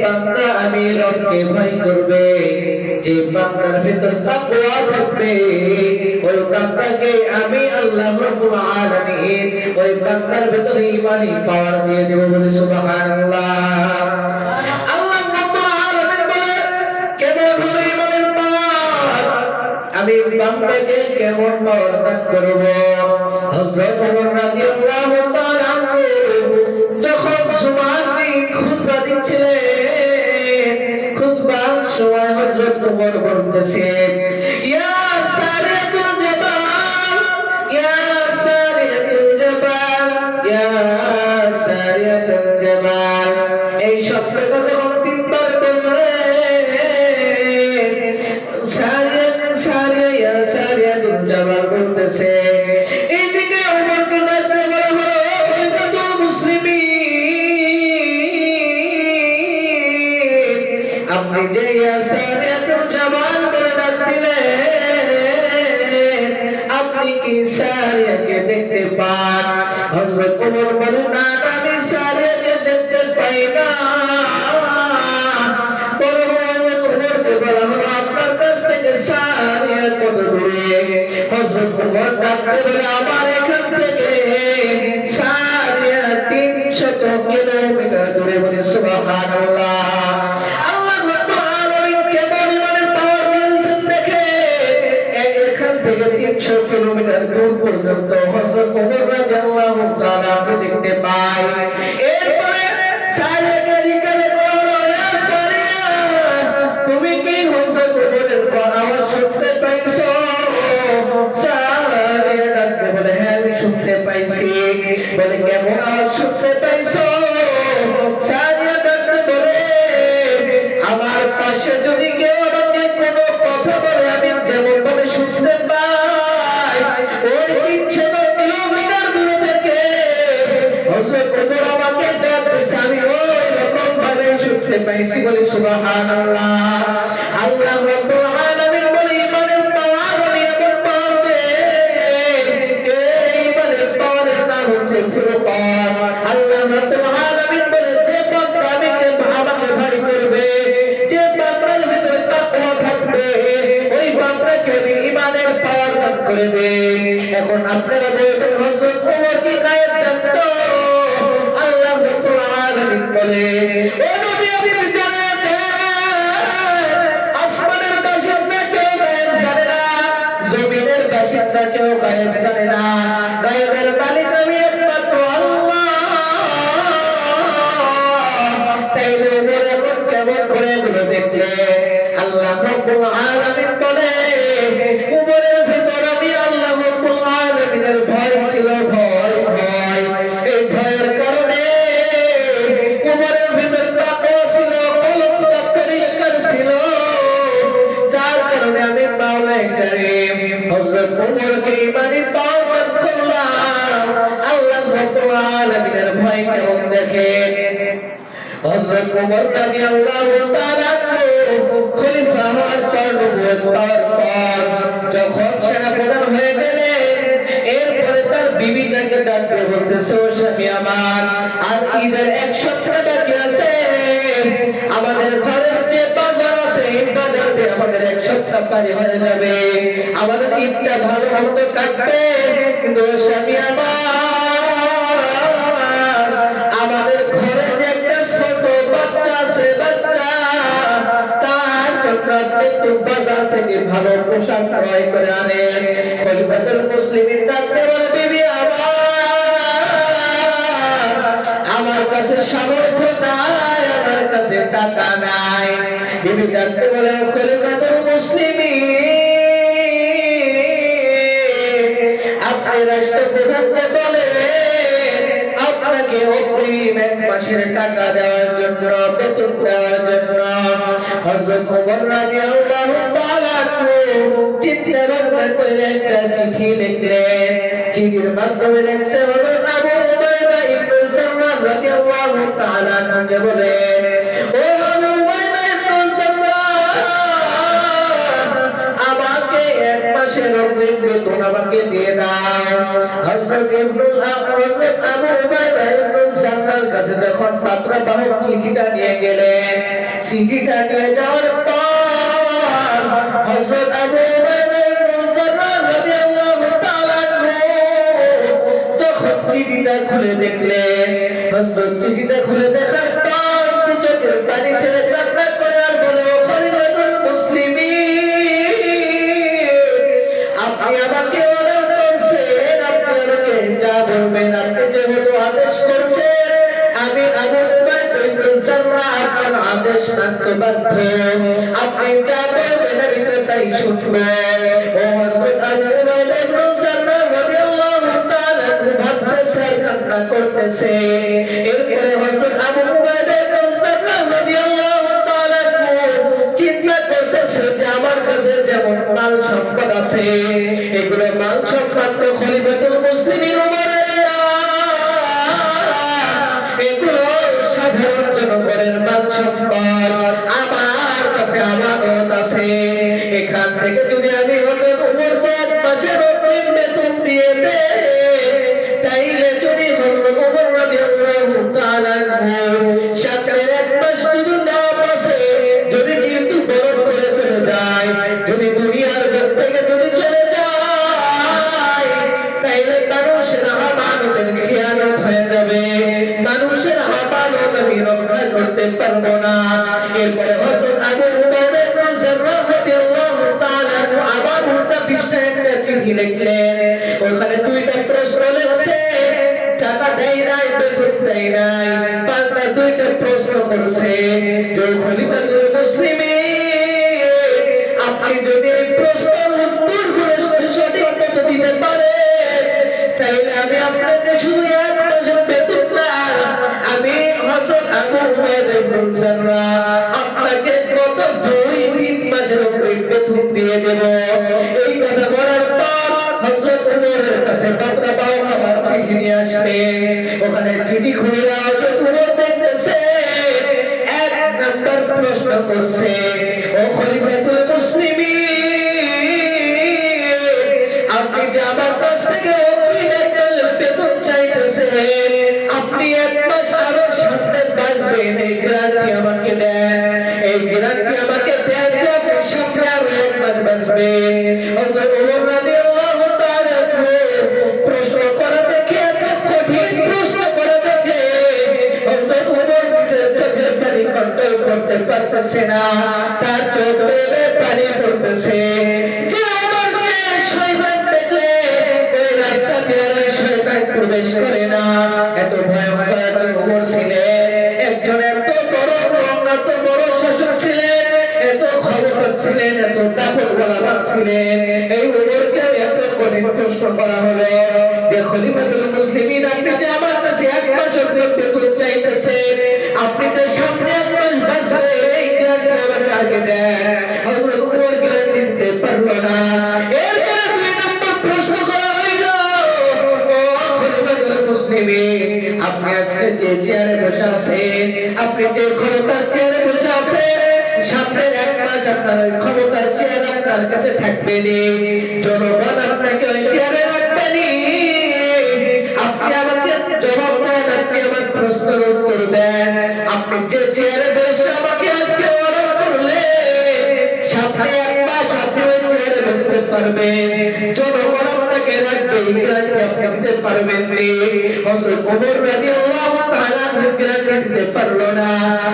বান্দা আমি রবকে ভয় করবে, যে বান্দার ভিতর তাকওয়া থাকবে, ওই বান্দাকে আমি আল্লাহ রাব্বুল আলামিন ওই বান্দার ভিতরে ঈমানি পাওয়ার দিয়ে দেব। বলে সুবহানাল্লাহ। আল্লাহ রাব্বুল আলামিন বলে কেমন হবে ঈমানের পাওয়ার, আমি বান্দাকে কেমন পাওয়ার দান করব। হযরত ওমর রাদিয়াল্লাহু তাআলা আনহু যখন জুমার দিন খুতবা দিচ্ছিলেন, খুতবার সময় হযরত ওমর বলতেছেন, ইয়া সারিয়াতুল জাবাল, ইয়া সারিয়াতুল জাবাল, ইয়া সারিয়াতুল জাবাল, এই শব্দটা যখন তিনবার বললেন, সারিয়া সারিয়া ইয়া সারিয়াতুল জাবাল বলতেছে, এইদিকে ওমরকে ডাকতে বলা হলো, খলিফাতুল মুসলিমিন, আপনি যে ইয়া সারিয়াতুল জাবাল বলে ডাক দিলেন, আপনি কি সারিয়াকে দেখতে পান? হযরত ওমর বলেন, না আমি সারিয়াকে দেখতে পাই না। বড় হযরত ওমরকে বলা হলো, আপনার কাছ থেকে সারিয়া কত দূরে? হযরত ওমর ডাকতে বলে, আমার এখান থেকে সারিয়া 300 কিলোমিটার দূরে। বলে সুবহানাল্লাহ। আল্লাহ রাব্বুল আলামিন কেমন ঈমানের পাওয়ার দিয়েছেন দেখে, এখান থেকে 300 কিলোমিটার দূর পর্যন্ত হযরত ওমর রাদিয়াল্লাহু তাআলা দেখতে পায়। এরপরে সারিয়াকে জিজ্ঞাসা করা হলো, ইয়া সারিয়া, তুমি কি হযরত ওমরের আওয়াজ শুনতে পাইছো? সারিয়া ডাকতে বলে, হ্যাঁ আমি শুনতে পাইছি। বলে, কেমন আওয়াজ শুনতে পাইছো? সারিয়া ডাকতে বলে, আমার পাশে যদি কেউ আমাকে কোনো কথা বলে, আমি যেমন ভাবে শুনতে পাই, ওই 300 কিলোমিটার দূরে থেকে হযরত ওমর আমাকে ডাকতেছে, আমি ওই রকম ভাবে শুনতে পাইছি। বলে সুবহানাল্লাহ। আল্লাহ রাব্বুল আলামিন বলে, ঈমানের পাওয়ার আমি এমন পাওয়ার দেই, এই ঈমানের পাওয়ারের নাম হচ্ছে ফুরকান। আল্লাহ রাব্বুল আলামিন বলে, যে বান্দা আমাকে ভয় করবে, যে বান্দার ভিতরে তাকওয়া থাকবে, ওই বান্দাকে আমি ঈমানের পাওয়ার দান করে দেই। এখন আপনারা বলবেন, হযরত ওমর কি গায়েব জানতো? আল্লাহ রাব্বুল আলামিন বলে, ও নবী আপনি জানেন, আসমানের বাসিন্দা কেউ গায়েব জানে না, জমিনের বাসিন্দা কেউ গায়েব জানে না, গায়েবের মালিক আমি একমাত্র আল্লাহ। তাইলে ওমর এখন কেমন করে এগুলো দেখলে? আল্লাহ রাব্বুল আলামিন বলে, ওমরের ভিতর আমি আল্লাহ রাব্বুল আলামিনের ভয় ছিল, ভয়। এই ভয়ের কারণে ওমরের ভিতর তাকওয়া ছিল, কলবটা পরিষ্কার ছিল, যার কারণে আমি মাওলায়ে কারীম হযরত ওমরকে ঈমানি পাওয়ার দান করলাম। আল্লাহ রাব্বুল আলামিনের ভয় কেমন দেখেন। হযরত ওমর রাদিয়াল্লাহু তাআলা খলিফা হওয়ার পর, নবুয়ত পাওয়ার পর যখন সেনাপ্রধান হয়ে গেলেন, এরপরে তার বিবিটাকে ডাকতে বলতেছে, ও স্বামী আমার, আর ঈদের 1 সপ্তাহ বাকি আছে, আমাদের ঘরের যে বাজার আছে, এই বাজার দিয়ে আমাদের 1 সপ্তাহ পারি হয়ে যাবে, আমাদের ঈদটা ভালো মতো কাটবে। কিন্তু ও স্বামী আমার, আমাদের ঘরে যে একটা ছোট বাচ্চা আছে, বাচ্চা, তার জন্য একটু বাজার থেকে ভালো পোশাক ক্রয় করে আনেন। খলিফাতুল মুসলিমিন ডাকতে বলে, বিবি আমার কাছে সামর্থ্য নাই, আমার কাছে টাকা নাই। বিবি ডাকতে বলে, খলিফাতুল মুসলিমিন, আপনি রাষ্ট্রপ্রধানকে বলে আপনাকে অগ্রিম 1 মাসের টাকা দেওয়ার জন্য, বেতন দেওয়ার জন্য। হযরত ওমর রাদিয়াল্লাহু তাআলা চিন্তা ভাবনা করে একটা চিঠি লিখলেন। চিঠির মাধ্যমে লিখছে, হযরত আবু উবাইদা ইবনে সাল্লাম রাদিয়াল্লাহু তাআলা কে বলে, ও আবু উবাইদা ইবনে সাল্লাম, আমাকে 1 মাসের মাসের অগ্রিম বেতন আমাকে দিয়ে দাও। হযরত আবু উবাইদা ইবনুল জাররাহর কাছে যখন পাত্রবাহক চিঠিটা নিয়ে গেলেন, চিঠিটা নিয়ে যাওয়ার পর হযরত আবু উবাইদা ইবনুল জাররাহ রাদিয়াল্লাহু তাআলা যখন চিঠিটা খুলে দেখলেন, হযরত চিঠিটা খুলে দেখার পর চোখের পানি ছেড়ে কান্না করে আর বলে, ও খলিফাতুল মুসলিমিন, আপনি আমাকে অর্ডার করছেন, আপনি আমাকে যা বলবেন, আপনি যেহেতু আদেশ করছেন, আমি আবু উবাইদা ইবনুল জাররাহ আপনার আদেশ মানতে বাধ্য। আপনি যা বলবেন আমি তো তাই শুনব। ও হযরত আবু উবাইদা ইবনুল জাররাহ রাদিয়াল্লাহু তাআলা ভাবতেছে, কান্না করতেছে। এরপরে হযরত আবু উবাইদা ইবনুল জাররাহ রাদিয়াল্লাহু তাআলা চিন্তা করতেছে যে আমার কাছে যেমন মাল সম্পদ আছে, এগুলো মাল সম্পদ তো খলিফাতুল মুসলিমিন ওমরের না, এগুলো সাধারণ জনগণের মাল সম্পদ, আমার কাছে আমানত আছে। এখান থেকে যদি আমি হযরত ওমরকে এক মাসের অগ্রিম বেতন দিয়ে দেই, তাইলে যদি হযরত ওমর রাদিয়াল্লাহু তাআলা সামনের এক মাস যদি না বাঁচে, যদি কিন্তু বরণ করে চলে যায়, যদি দুনিয়ার বুক থেকে যদি চলে যায়, তাইলে মানুষের আমানতের খেয়ানত হয়ে যাবে, মানুষের আমানত আমি রক্ষা করতে পারবো না। এরপরে হযরত আবু উবাইদা ইবনুল জাররাহ রাদিয়াল্লাহু তাআলা আবার উল্টা পৃষ্ঠায় একটা চিঠি লিখলেন। ওখানে দুইটা প্রশ্ন লিখছে, টাকা দেয় নাই, বেতন দেয় নাই, পাল্টা দুইটা প্রশ্ন করছে যে খলিফাতুল মুসলিমিন, আপনি যদি এই প্রশ্নের উত্তরগুলো সঠিক মতো দিতে পারেন, তাইলে আমি আপনাকে শুধু এক মাসের বেতন না, আমি হযরত আবু উবাইদা ইবনুল জাররাহ আপনাকে গত 2-3 মাসের বেতন দিয়ে দেব। এই কথা বলার পর হযরত ওমরের কাছে পাত্রবাহক আবার চিঠি নিয়ে আসলেন। ওখানে চিঠি খুলে হযরত ওমর দেখতেছে, এক নাম্বার প্রশ্ন করছে, ও খলিফাতুল মুসলিমিন, আপনি যে আমার কাছ থেকে অগ্রিম এক মাসের বেতন চাইতেছেন, আপনি এক মাস আরো সামনে বাঁচবেন, এই গ্যারান্টি আমাকে দেন, এই গ্যারান্টি আমাকে দেন যে আপনি সামনে আরো এক মাস বাঁচবেন। হযরত ওমর রাদিয়াল্লাহু তাআলা প্রশ্ন করে দেখে, এত কঠিন প্রশ্ন করে দেখে হযরত ওমর নিজের চোখের পানি কন্ট্রোল করতে পারতেছে না, তার চোখ বেয়ে পানি পড়তেছে। যে ওমরকে শয়তান দেখলে ওই রাস্তা দিয়ে আর শয়তান প্রবেশ করে না, এত ভয়ঙ্কর ওমর ছিলেন, একজন এত বড় এত বড় শাসক ছিলেন, এত ক্ষমতা ছিলেন, এত দাপট বলাবাদ ছিলেন। এই ওমরকে এত কঠিন প্রশ্ন করা হলো যে খলিফাতুল মুসলিমিন, আপনি যে আমার কাছে এক মাস অগ্রিম বেতন চাইতেছেন, আপনি যে সামনে এক মাস বাঁচবেন, এই গ্যারান্টি আমাকে আগে দেন। হযরত ওমর গ্যারান্টি দিতে পারলো না। এরপরে 2 নম্বর প্রশ্ন করা হইল, ও খলিফাতুল মুসলিমিন, আপনি আজকে যে চেয়ারে বসে আছেন, আপনি যে ক্ষমতার চেয়ারে বসে আছেন, সামনের এক মাস আপনার ওই ক্ষমতার চেয়ার আপনার কাছে থাকবে নি, জনগণ আপনাকে ওই চেয়ারে রাখবে নি। আপনি আমাকে জবাব দেন, আপনি আমার প্রশ্নের উত্তর দেন, আপনি যে চেয়ারে বসে আমাকে আজকে অর্ডার করলে, সামনে এক মাস আপনি ওই চেয়ারে বসতে পারবেন, জনগণ আপনাকে রাখবে, এই গ্যারান্টি আপনি দিতে পারবেন নি। হযরত ওমর রাদিয়াল্লাহু তাআলা গ্যারান্টি দিতে পারলো না,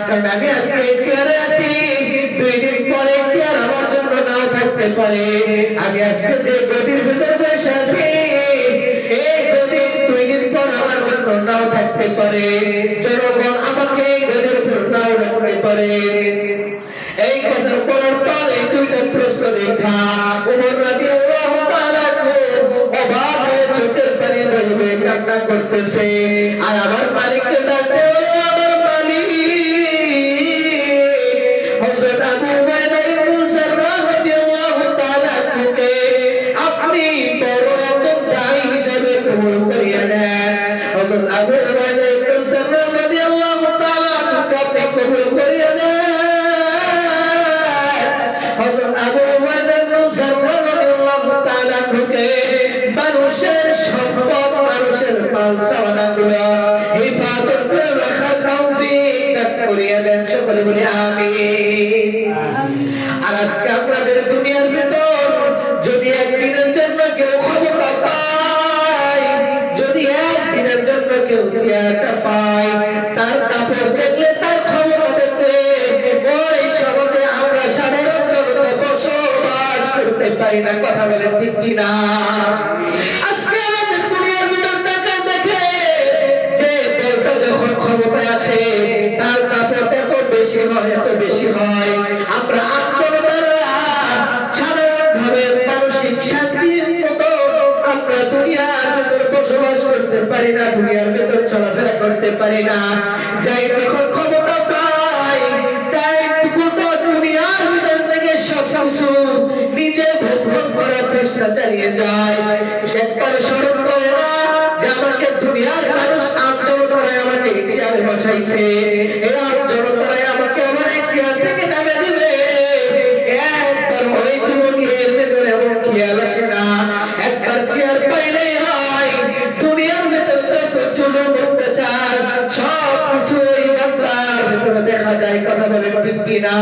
কারণ আমি আজকে এই চেয়ারে আছি, 2 দিন পরে চেয়ার আমার জন্য নাও থাকতে পারে। আমি আজকে যে গদির ভিতর বসে আছি, এই গদি 2 দিন পর আমার জন্য নাও থাকতে পারে, জনগণ আমাকে এই গদির উপর নাও রাখতে পারে। এই কথা বলার পর এই 2টা প্রশ্ন লেখা ওমর রাদিয়াল্লাহু তাআলা অবাক হয়ে চোখের পানি বয়ে কান্না করতেছে, আর আমার মালিককে ডাকতে হলো, আমার মালিক। হযরত আবু উবাইদা ইবনুল জাররাহ রাদিয়াল্লাহু তাআলা আপনি বড় একজন দায়ী হিসেবে কবুল করিয়া নেন। হযরত আবু উবাইদা ইবনুল জাররাহ রাদিয়াল্লাহু তাআলা আপনি কবুল করিয়া নেন। হযরত আবু উবাইদা ইবনুল জাররাহ রাদিয়াল্লাহু তাআলা মাল সাওয়ানাগুলো হেফাজত করে রাখার তৌফিক দান করিয়া দেন, সকলে বলি আমিন। আর আজকে আপনাদের দুনিয়ার ভিতর যদি একদিনের জন্য কেউ ক্ষমতা পায়, যদি একদিনের জন্য কেউ চেয়ারটা পায়, তার কাপড় দেখলে, তার ক্ষমতা দেখলে ওই সমাজে আমরা সাধারণ জনতা বসবাস করতে পারি না। কথা বলেন ঠিক কিনা? আজকে আমাদের দুনিয়ার ভিতর দেখা দেখে যে দলটা যখন ক্ষমতায় আসে তার কাপড় এত বেশি হয়, এত বেশি হয়, আমরা আন্দোলনেরা সাধারণভাবে মানসিক শান্তির মতো আমরা দুনিয়ার ভিতর বসবাস করতে পারি না, দুনিয়ার ভিতর চলাফেরা করতে পারি না। যাই যখন ক্ষমতা পাই তাই গোটা দুনিয়ার ভিতর থেকে সবকিছু নিজে ভোগ করার চেষ্টা চালিয়ে যায়। একবার স্মরণ করে না যে আমাকে দুনিয়ার মানুষ আমজনতারাই আমাকে চেয়ারে বসাইছে, এই আমজনতারাই আমাকে আমার এই চেয়ার থেকে নামে দিবে। একবার ওই যুবকের ভেতরে এমন খেয়াল আসে না, একবার চেয়ার পাইলেই হয় দুনিয়ার ভেতর যত জুলুম অত্যাচার সব কিছু এই বান্দার ভেতরে দেখা যায়। কথা বলে ঠিক কিনা?